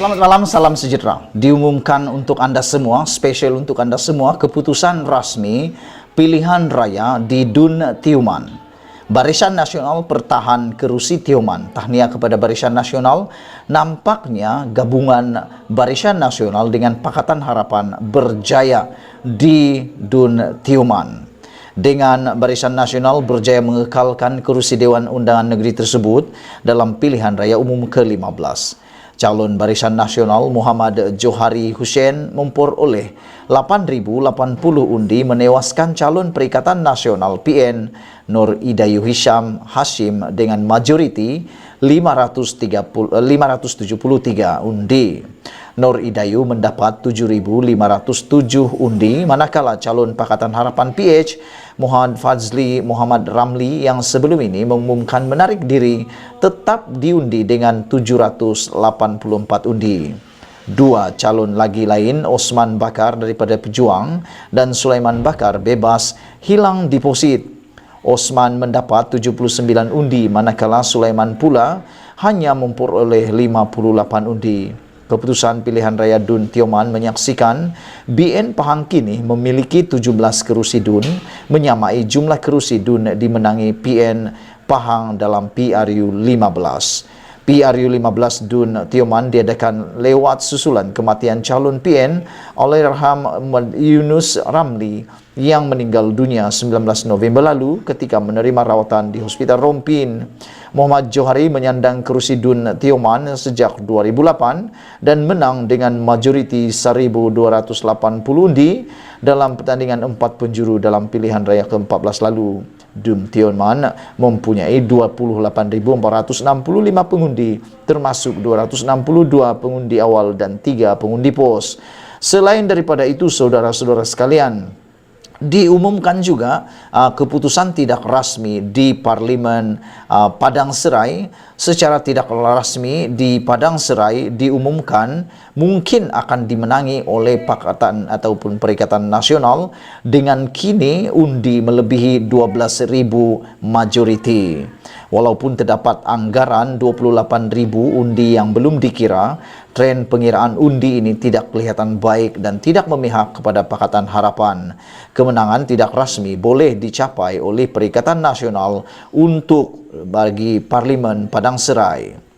Selamat malam, salam sejahtera. Diumumkan untuk Anda semua, spesial untuk Anda semua, keputusan rasmi pilihan raya di Dun Tioman. Barisan Nasional bertahan kerusi Tioman. Tahniah kepada Barisan Nasional. Nampaknya gabungan Barisan Nasional dengan Pakatan Harapan berjaya di Dun Tioman. Dengan Barisan Nasional berjaya mengekalkan kerusi Dewan Undangan Negeri tersebut dalam pilihan raya umum ke-15. Calon Barisan Nasional Muhammad Johari Hussein memperoleh 8.080 undi menewaskan calon Perikatan Nasional PN Nur Idayu Hisham Hashim dengan majoriti 573 undi. Nur Idayu mendapat 7.507 undi, manakala calon Pakatan Harapan PH Muhammad Fazli Muhammad Ramli yang sebelum ini mengumumkan menarik diri tetap diundi dengan 784 undi. Dua calon lagi lain, Osman Bakar daripada Pejuang dan Sulaiman Bakar bebas hilang deposit. Osman mendapat 79 undi, manakala Sulaiman pula hanya memperoleh 58 undi. Keputusan pilihan raya Dun Tioman menyaksikan BN Pahang kini memiliki 17 kerusi Dun, menyamai jumlah kerusi Dun dimenangi PN Pahang dalam PRU 15. PRU 15 Dun Tioman diadakan lewat susulan kematian calon PN Allahyarham Yunus Ramli yang meninggal dunia 19 November lalu ketika menerima rawatan di Hospital Rompin. Muhammad Johari menyandang kerusi Dun Tioman sejak 2008 dan menang dengan majoriti 1.280 undi dalam pertandingan 4 penjuru dalam pilihan raya ke-14 lalu. Dun Tioman mempunyai 28.465 pengundi, termasuk 262 pengundi awal dan 3 pengundi pos. Selain daripada itu, saudara-saudara sekalian, diumumkan juga keputusan tidak rasmi di Parlimen Padang Serai. Secara tidak rasmi di Padang Serai diumumkan mungkin akan dimenangi oleh Pakatan ataupun Perikatan Nasional dengan kini undi melebihi 12.000 majoriti. Walaupun terdapat anggaran 28.000 undi yang belum dikira, tren pengiraan undi ini tidak kelihatan baik dan tidak memihak kepada Pakatan Harapan. Kemenangan tidak rasmi boleh dicapai oleh Perikatan Nasional untuk bagi Parlimen Padang Serai.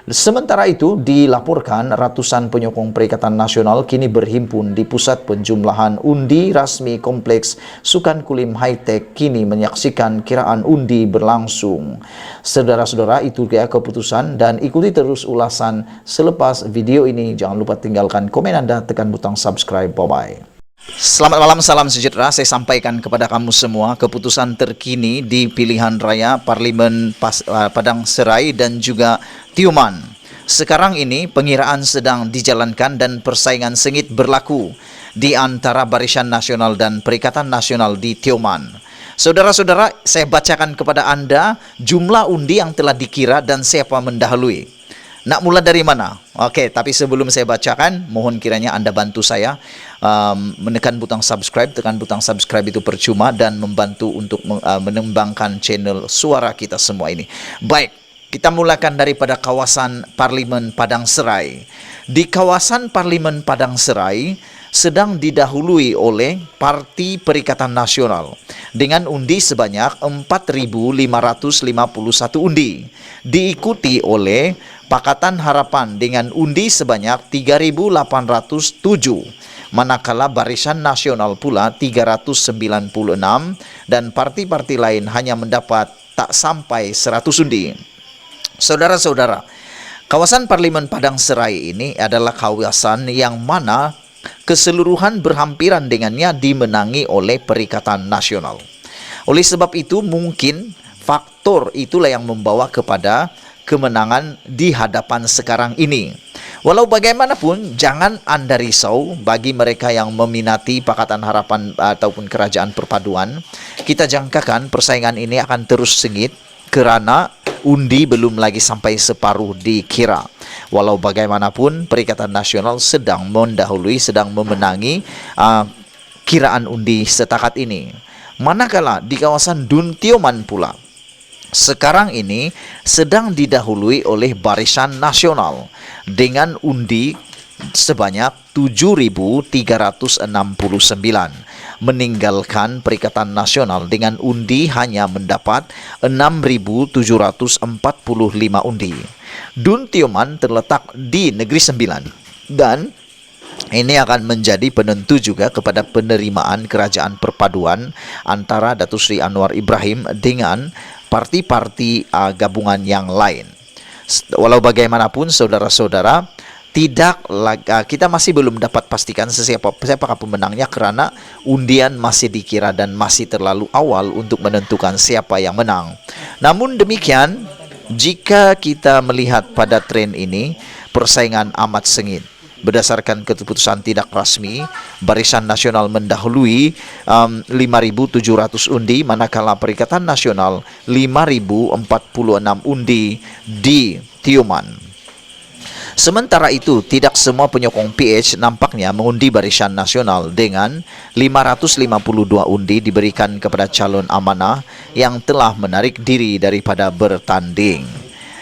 Sementara itu, dilaporkan ratusan penyokong Perikatan Nasional kini berhimpun di pusat penjumlahan undi rasmi Kompleks Sukan Kulim High-Tech kini menyaksikan kiraan undi berlangsung. Saudara-saudara, itu dia keputusan dan ikuti terus ulasan selepas video ini. Jangan lupa tinggalkan komen Anda, tekan butang subscribe. Bye-bye. Selamat malam, salam sejahtera. Saya sampaikan kepada kamu semua keputusan terkini di pilihan raya Parlimen Padang Serai dan juga Tioman. Sekarang ini pengiraan sedang dijalankan dan persaingan sengit berlaku di antara Barisan Nasional dan Perikatan Nasional di Tioman. Saudara-saudara, saya bacakan kepada Anda jumlah undi yang telah dikira dan siapa mendahului. Nak mula dari mana? Oke, tapi sebelum saya bacakan, mohon kiranya Anda bantu saya menekan butang subscribe. Tekan butang subscribe itu percuma dan membantu untuk mengembangkan channel suara kita semua ini. Baik, kita mulakan daripada kawasan Parlimen Padang Serai. Di kawasan Parlimen Padang Serai sedang didahului oleh Parti Perikatan Nasional dengan undi sebanyak 4.551 undi. Diikuti oleh Pakatan Harapan dengan undi sebanyak 3.807, manakala Barisan Nasional pula 396 dan parti-parti lain hanya mendapat tak sampai 100 undi. Saudara-saudara, kawasan Parlimen Padang Serai ini adalah kawasan yang mana keseluruhan berhampiran dengannya dimenangi oleh Perikatan Nasional. Oleh sebab itu mungkin faktor itulah yang membawa kepada kemenangan di hadapan sekarang ini. Walau bagaimanapun, jangan Anda risau bagi mereka yang meminati Pakatan Harapan ataupun Kerajaan Perpaduan. Kita jangkakan persaingan ini akan terus sengit kerana undi belum lagi sampai separuh dikira. Walau bagaimanapun, Perikatan Nasional sedang mendahului, sedang memenangi kiraan undi setakat ini. Manakala di kawasan Dun Tioman pula, sekarang ini sedang didahului oleh Barisan Nasional dengan undi sebanyak 7.369, meninggalkan Perikatan Nasional dengan undi hanya mendapat 6.745 undi. Dun Tioman terletak di Negeri Sembilan dan ini akan menjadi penentu juga kepada penerimaan kerajaan perpaduan antara Datuk Seri Anwar Ibrahim dengan parti-parti gabungan yang lain. Walau bagaimanapun saudara-saudara, kita masih belum dapat pastikan siapakah pemenangnya karena undian masih dikira dan masih terlalu awal untuk menentukan siapa yang menang. Namun demikian, jika kita melihat pada tren ini, persaingan amat sengit. Berdasarkan keputusan tidak rasmi, Barisan Nasional mendahului 5.700 undi, manakala Perikatan Nasional 5.046 undi di Tioman. Sementara itu, tidak semua penyokong PH nampaknya mengundi Barisan Nasional dengan 552 undi diberikan kepada calon amanah yang telah menarik diri daripada bertanding.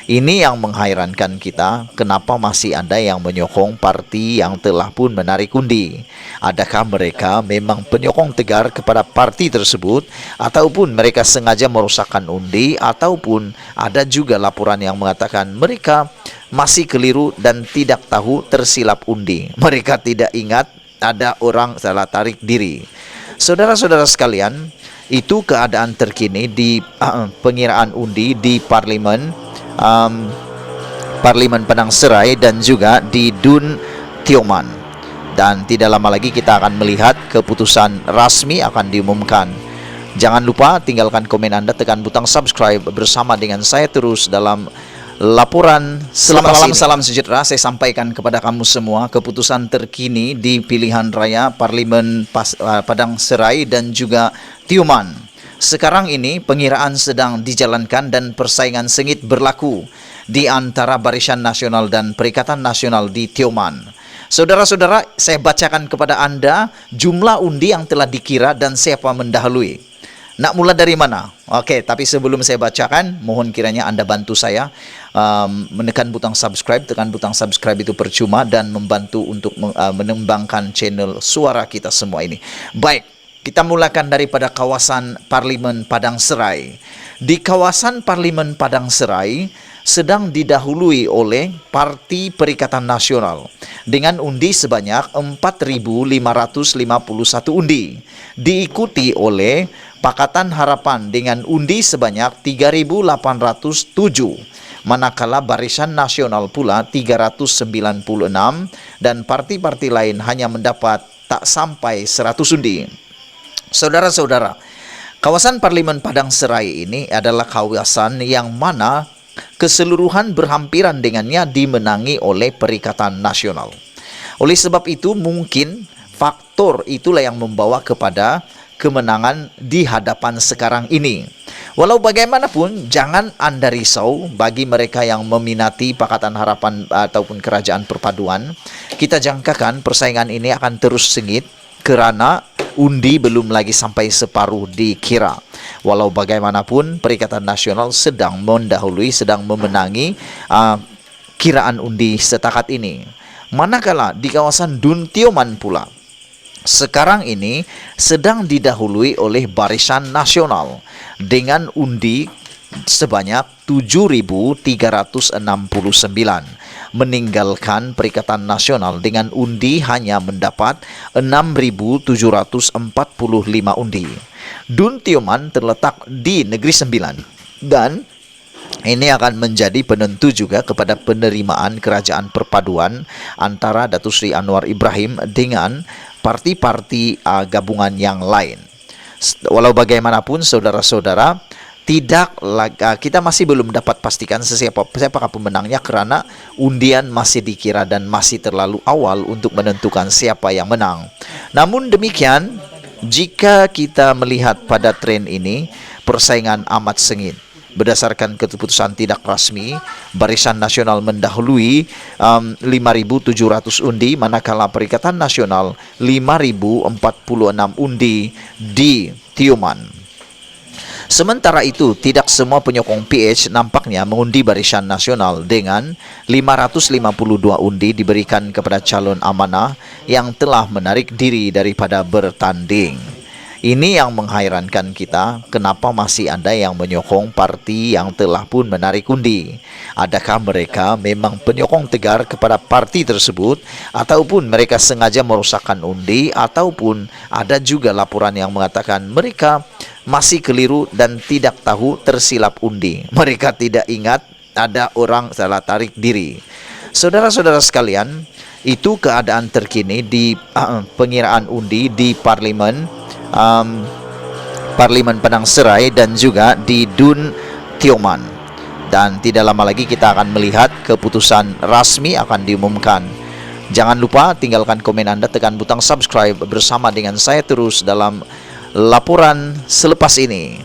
Ini yang menghairankan kita, kenapa masih ada yang menyokong parti yang telah pun menarik undi. Adakah mereka memang penyokong tegar kepada parti tersebut, ataupun mereka sengaja merosakkan undi, ataupun ada juga laporan yang mengatakan mereka masih keliru dan tidak tahu tersilap undi. Mereka tidak ingat ada orang salah tarik diri. Saudara-saudara sekalian, itu keadaan terkini di pengiraan undi di Parlimen Padang Serai dan juga di Dun Tioman. Dan tidak lama lagi kita akan melihat keputusan rasmi akan diumumkan. Jangan lupa tinggalkan komen Anda, tekan butang subscribe bersama dengan saya terus dalam laporan. Selamat malam, salam sejahtera. Saya sampaikan kepada kamu semua keputusan terkini di pilihan raya Parlimen Padang Serai dan juga Tioman. Sekarang ini pengiraan sedang dijalankan dan persaingan sengit berlaku di antara Barisan Nasional dan Perikatan Nasional di Tioman. Saudara-saudara, saya bacakan kepada Anda jumlah undi yang telah dikira dan siapa mendahului. Nak mula dari mana? Oke, tapi sebelum saya bacakan, mohon kiranya Anda bantu saya menekan butang subscribe. Tekan butang subscribe itu percuma dan membantu untuk mengembangkan channel suara kita semua ini. Baik. Kita mulakan daripada kawasan Parlimen Padang Serai. Di kawasan Parlimen Padang Serai sedang didahului oleh Parti Perikatan Nasional dengan undi sebanyak 4.551 undi. Diikuti oleh Pakatan Harapan dengan undi sebanyak 3.807. Manakala Barisan Nasional pula 396 dan parti-parti lain hanya mendapat tak sampai 100 undi. Saudara-saudara, kawasan Parlimen Padang Serai ini adalah kawasan yang mana keseluruhan berhampiran dengannya dimenangi oleh Perikatan Nasional. Oleh sebab itu mungkin faktor itulah yang membawa kepada kemenangan di hadapan sekarang ini. Walau bagaimanapun, jangan Anda risau bagi mereka yang meminati Pakatan Harapan ataupun Kerajaan Perpaduan. Kita jangkakan persaingan ini akan terus sengit kerana undi belum lagi sampai separuh dikira. Walau bagaimanapun, Perikatan Nasional sedang mendahului, sedang memenangi kiraan undi setakat ini. Manakala di kawasan Dun Tioman pula, sekarang ini sedang didahului oleh Barisan Nasional dengan undi sebanyak 7.369, meninggalkan Perikatan Nasional dengan undi hanya mendapat 6.745 undi. Dun Tioman terletak di Negeri Sembilan dan ini akan menjadi penentu juga kepada penerimaan kerajaan perpaduan antara Datuk Seri Anwar Ibrahim dengan parti-parti gabungan yang lain. Walau bagaimanapun saudara-saudara, kita masih belum dapat pastikan siapakah pemenangnya karena undian masih dikira dan masih terlalu awal untuk menentukan siapa yang menang. Namun demikian, jika kita melihat pada tren ini, persaingan amat sengit. Berdasarkan keputusan tidak rasmi, Barisan Nasional mendahului 5.700 undi, manakala Perikatan Nasional 5.046 undi di Tioman. Sementara itu, tidak semua penyokong PH nampaknya mengundi Barisan Nasional dengan 552 undi diberikan kepada calon amanah yang telah menarik diri daripada bertanding. Ini yang menghairankan kita, kenapa masih ada yang menyokong parti yang telah pun menarik undi. Adakah mereka memang penyokong tegar kepada parti tersebut, ataupun mereka sengaja merosakkan undi, ataupun ada juga laporan yang mengatakan mereka masih keliru dan tidak tahu tersilap undi. Mereka tidak ingat ada orang salah tarik diri. Saudara-saudara sekalian, itu keadaan terkini di pengiraan undi di Parlimen Padang Serai dan juga di Dun Tioman. Dan tidak lama lagi kita akan melihat keputusan rasmi akan diumumkan. Jangan lupa tinggalkan komen Anda, tekan butang subscribe bersama dengan saya terus dalam laporan selepas ini.